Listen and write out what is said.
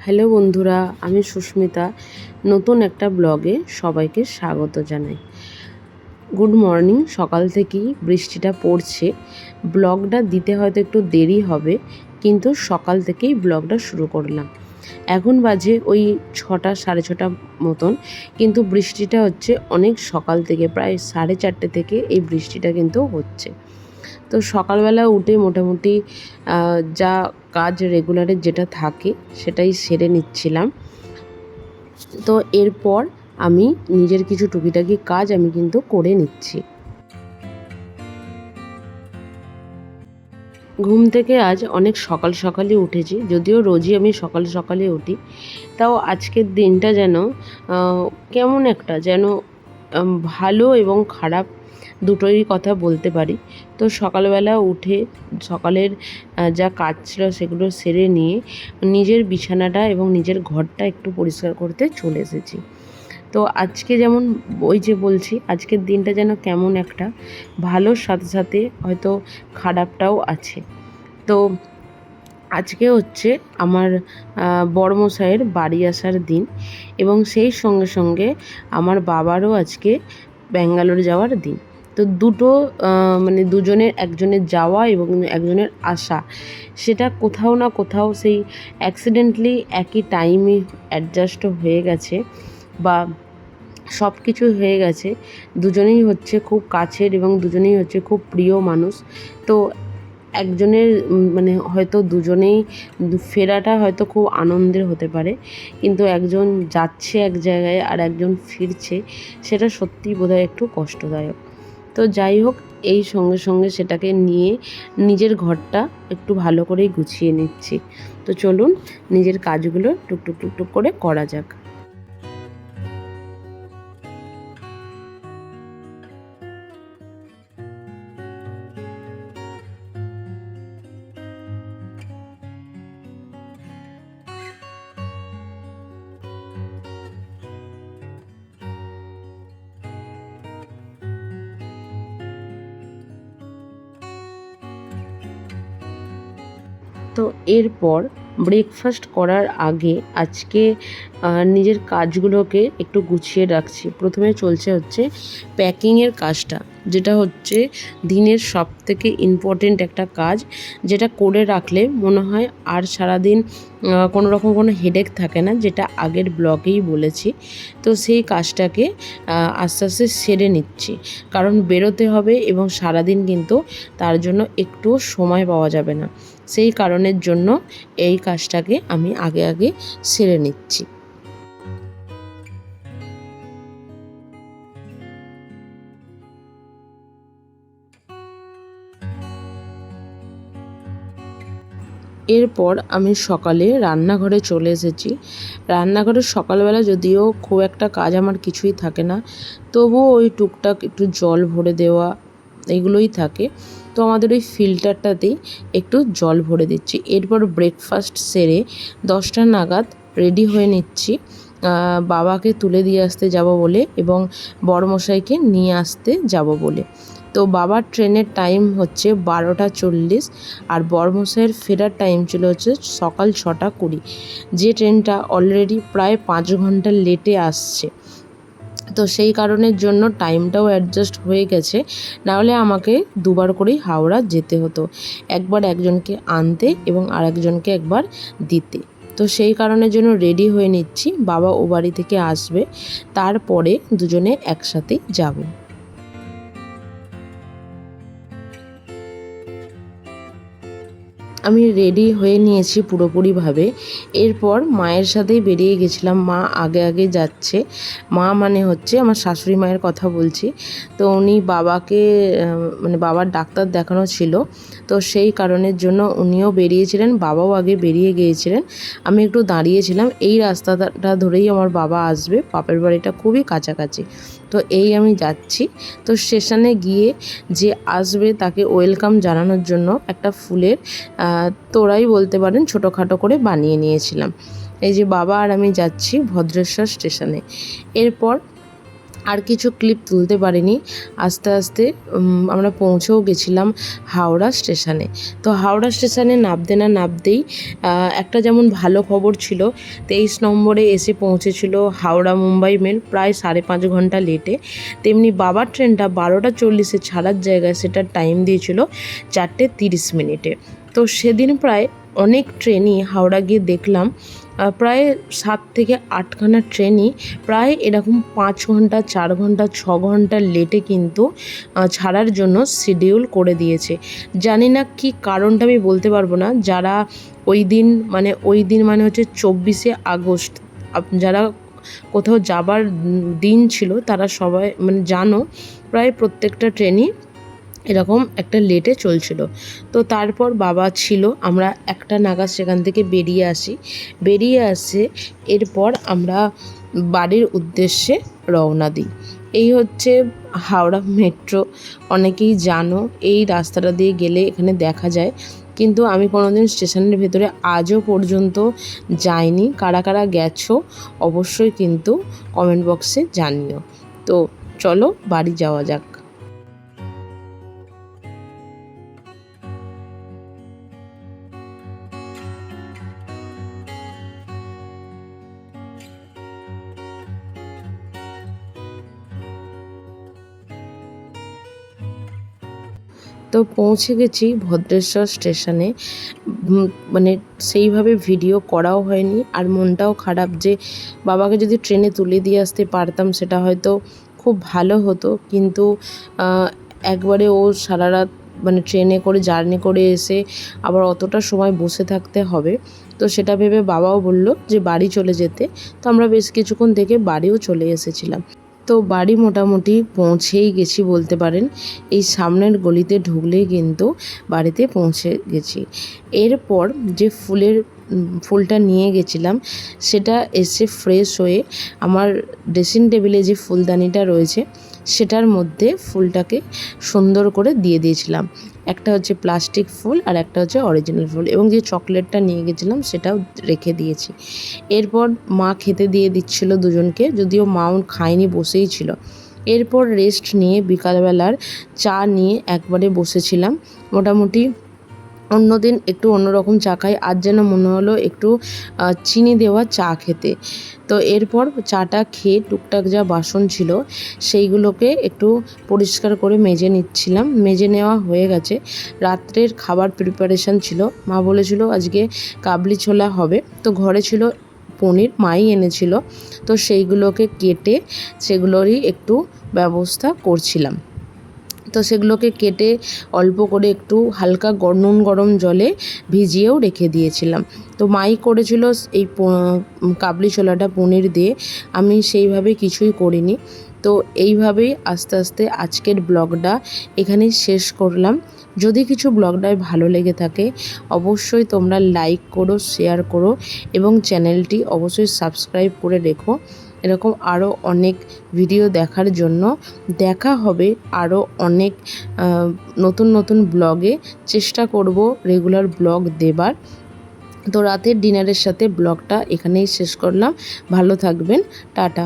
Hello বন্ধুরা, আমি সুস্মিতা। নতুন একটা ব্লগে সবাইকে স্বাগত জানাই। Good morning. সকাল থেকেই বৃষ্টিটা পড়ছে। ব্লগটা দিতে হয়তো একটু দেরি হবে, কিন্তু সকাল থেকেই ব্লগটা শুরু করলাম। এখন বাজে ওই 6টা সাড়ে 6টা মতন, কিন্তু বৃষ্টিটা হচ্ছে অনেক সকাল থেকে, প্রায় 4:30 থেকে এই বৃষ্টিটা কিন্তু হচ্ছে। তো সকালবেলা উঠে মোটামুটি যা কাজ রেগুলারের যেটা থাকে সেটাই সেরে নিচ্ছিলাম। তো এরপর আমি নিজের কিছু টুকিটাকি কাজ আমি কিন্তু করে নিচ্ছি। ঘুম থেকে আজ অনেক সকাল সকালই উঠেছি, যদিও রোজই আমি সকাল সকালে উঠি। তাও আজকের দিনটা যেন কেমন একটা যেন ভালো এবং খারাপ দুটোই কথা বলতে পারি। তো সকালবেলা উঠে সকালের যা কাজ ছিল সেগুলো সেরে নিয়ে নিজের বিছানাটা এবং নিজের ঘরটা একটু পরিষ্কার করতে চলে এসেছি। তো আজকে যেমন ওই যে বলছি, আজকের দিনটা যেন কেমন একটা ভালোর সাথে সাথে হয়তো খারাপটাও আছে। তো আজকে হচ্ছে আমার বড়মশাইয়ের বাড়ি আসার দিন, এবং সেই সঙ্গে সঙ্গে আমার বাবারও আজকে ব্যাঙ্গালোর যাওয়ার দিন। তো দুটো মানে দুজনের, একজনের যাওয়া এবং একজনের আসা, সেটা কোথাও না কোথাও সেই অ্যাক্সিডেন্টলি একই টাইমে অ্যাডজাস্ট হয়ে গেছে, বা সব কিছু হয়ে গেছে। দুজনেই হচ্ছে খুব কাছের এবং দুজনেই হচ্ছে খুব প্রিয় মানুষ। তো একজনের মানে হয়তো দুজনেই ফেরাটা হয়তো খুব আনন্দের হতে পারে, কিন্তু একজন যাচ্ছে এক জায়গায় আর একজন ফিরছে, সেটা সত্যিই বোধহয় একটু কষ্টদায়ক। তো যাই হোক, এই সঙ্গে সঙ্গে সেটাকে নিয়ে নিজের ঘরটা একটু ভালো করেই গুছিয়ে নিচ্ছি। তো চলুন নিজের কাজগুলো টুকটুক টুকটুক করে করা যাক। তো এরপর ব্রেকফাস্ট করার আগে আজকে নিজের কাজগুলোকে একটু গুছিয়ে রাখছি। প্রথমে চলছে হচ্ছে প্যাকিংয়ের কাজটা, যেটা হচ্ছে দিনের সবথেকে ইম্পর্টেন্ট একটা কাজ, যেটা করে রাখলে মনে হয় আর সারাদিন কোনো রকম কোনো হেডেক থাকে না, যেটা আগের ব্লগেই বলেছি। তো সেই কাজটাকে আস্তে আস্তে সেরে নিচ্ছি, কারণ বেরোতে হবে এবং সারাদিন কিন্তু তার জন্য একটুও সময় পাওয়া যাবে না। সেই কারণের জন্য এই কাজটাকে আমি আগে আগে সেরে নিচ্ছি। এরপর আমি সকালে রান্নাঘরে চলে এসেছি। রান্নাঘরে সকালবেলা যদিও খুব একটা কাজ আমার কিছুই থাকে না, তবুও ওই টুকটাক একটু জল ভরে দেওয়া এগুলোই থাকে। তো আমাদের ওই ফিল্টারটাতেই একটু জল ভরে দিচ্ছি। এরপর ব্রেকফাস্ট সেরে 10টা নাগাদ রেডি হয়ে নিচ্ছি বাবাকে তুলে দিয়ে আসতে যাব বলে, এবং বড়মশাইকে নিয়ে আসতে যাব বলে। তো বাবার ট্রেনের টাইম হচ্ছে 12টা 40, আর বড়মশাইয়ের ফেরার টাইম ছিল হচ্ছে সকাল 6টা 20। যে ট্রেনটা অলরেডি প্রায় 5 ঘন্টা লেটে আসছে। তো সেই কারণের জন্য টাইমটাও অ্যাডজাস্ট হয়ে গেছে, নাহলে আমাকে দুবার করেই হাওড়া যেতে হতো, একবার একজনকে আনতে এবং আরেকজনকে একবার দিতে। তো সেই কারণের জন্য রেডি হয়ে নিচ্ছি, বাবা ও বাড়ি থেকে আসবে, তারপরে দুজনে একসাথে যাব। আমি রেডি হয়ে নিয়েছি পুরোপুরিভাবে। এরপর মায়ের সাথেই বেরিয়ে গেছিলাম, মা আগে আগে যাচ্ছে। মা মানে হচ্ছে আমার শাশুড়ি মায়ের কথা বলছি। তো উনি বাবাকে মানে বাবার ডাক্তার দেখানো ছিল, তো সেই কারণের জন্য উনিও বেরিয়েছিলেন, বাবাও আগে বেরিয়ে গিয়েছিলেন। আমি একটু দাঁড়িয়েছিলাম, এই রাস্তাটা ধরেই আমার বাবা আসবে, বাপের বাড়িটা খুবই কাছাকাছি। তো এই আমি যাচ্ছি। তো স্টেশনে গিয়ে যে আসবে তাকে ওয়েলকাম জানানোর জন্য একটা ফুলের তোড়াই বলতে পারেন ছোটোখাটো করে বানিয়ে নিয়েছিলাম। এই যে বাবা আর আমি যাচ্ছি ভদ্রেশ্বর স্টেশনে। এরপর আর কিছু ক্লিপ তুলতে পারিনি। আস্তে আস্তে আমরা পৌঁছেও গেছিলাম হাওড়া স্টেশনে। তো হাওড়া স্টেশনে নামতে না নামতেই একটা যেমন ভালো খবর ছিল, 23 নম্বরে এসে পৌঁছেছিল হাওড়া মুম্বাই মেল প্রায় 5.5 ঘন্টা লেটে। তেমনি বাবার ট্রেনটা 12:40-এ ছাড়ার জায়গায় সেটার টাইম দিয়েছিল 4:30 তো সেদিন প্রায় অনেক ট্রেনই হাওড়া গিয়ে দেখলাম প্রায় 7 থেকে 8খানা ট্রেনই প্রায় এরকম 5 ঘন্টা, 4 ঘন্টা, 6 ঘন্টা লেটে কিন্তু ছাড়ার জন্য শিডিউল করে দিয়েছে। জানি না কি কারণটা আমি বলতে পারবো না। যারা ওই দিন মানে হচ্ছে 24শে আগস্ট যারা কোথাও যাবার দিন ছিল তারা সবাই জানো প্রায় প্রত্যেকটা ট্রেনই এরকম একটা লেটে চলছিল। তো তারপর বাবা ছিল, আমরা 1টা নাগাদ সেখান থেকে বেরিয়ে আসে এরপর আমরা বাড়ির উদ্দেশ্যে রওনা দিই। এই হচ্ছে হাওড়া মেট্রো। অনেকেই জানো এই রাস্তাটা দিয়ে গেলে এখানে দেখা যায়, কিন্তু আমি কোনোদিন স্টেশনের ভেতরে আজও পর্যন্ত যাইনি। কারা কারা গেছো অবশ্যই কিন্তু কমেন্ট বক্সে জানিও। তো চলো বাড়ি যাওয়া যাক। তো পৌঁছে গেছি ভদ্রেশ্বর স্টেশনে। সেইভাবে ভিডিও করাও হয়নি, আর মনটাও খারাপ যে বাবাকে যদি ট্রেনে তুলে দিয়ে আসতে পারতাম সেটা হয়তো খুব ভালো হতো, কিন্তু একবারে ও সারা রাত ট্রেনে করে জার্নি করে এসে আবার অতটা সময় বসে থাকতে হবে। তো সেটা ভেবে বাবাও বলল যে বাড়ি চলে যেতে। তো আমরা বেশ কিছুক্ষণ থেকে বাড়িও চলে এসেছিলাম। তো বাড়ি মোটামুটি পৌঁছেই গেছি বলতে পারেন। এই সামনের গলিতে ঢুকলেই কিন্তু বাড়িতে পৌঁছে গেছি। এরপর যে ফুলটা নিয়ে গেছিলাম সেটা এসে ফ্রেশ হয়ে আমার ড্রেসিং টেবিলে যে ফুলদানিটা রয়েছে সেটার মধ্যে ফুলটাকে সুন্দর করে দিয়ে দিয়েছিলাম। একটা হচ্ছে প্লাস্টিক ফুল আর একটা হচ্ছে অরিজিনাল ফুল, এবং যে চকলেটটা নিয়ে গেছিলাম সেটাও রেখে দিয়েছি। এরপর মা খেতে দিয়ে দিচ্ছিল দুজনকে, যদিও মাও খায়নি, বসেই ছিল। এরপর রেস্ট নিয়ে বিকালবেলার চা নিয়ে একবারে বসেছিলাম। মোটামুটি অন্যদিন একটু অন্যরকম চা খাই, আজ যেন মনে হলো একটু চিনি দেওয়া চা খেতে। তো এরপর চাটা খেয়ে টুকটাক যা বাসন ছিল সেইগুলোকে একটু পরিষ্কার করে মেজে নিচ্ছিলাম। মেজে নেওয়া হয়ে গেছে। রাত্রের খাবার প্রিপারেশান ছিল। মা বলেছিল আজকে কাবলি ছোলা হবে। তো ঘরে ছিল পনির, মাই এনেছিল। তো সেইগুলোকে কেটে সেগুলোরই একটু ব্যবস্থা করছিলাম। তো সেগুলোকে কেটে অল্প করে একটু হালকা নুন গরম জলে ভিজিয়েও রেখে দিয়েছিলাম। তো মাই করেছিল এই কাবলি ছোলাটা পনির দিয়ে, আমি সেইভাবে কিছুই করিনি। তো এইভাবেই আস্তে আস্তে আজকের ব্লগটা এখানেই শেষ করলাম। যদি কিছু ব্লগটায় ভালো লেগে থাকে অবশ্যই তোমরা লাইক করো, শেয়ার করো এবং চ্যানেলটি অবশ্যই সাবস্ক্রাইব করে রেখো। এরকম আরও অনেক ভিডিও দেখার জন্য। দেখা হবে আরও অনেক নতুন নতুন ব্লগে। চেষ্টা করব রেগুলার ব্লগ দেবার। তো রাতের ডিনারের সাথে ব্লগটা এখানেই শেষ করলাম। ভালো থাকবেন, টাটা।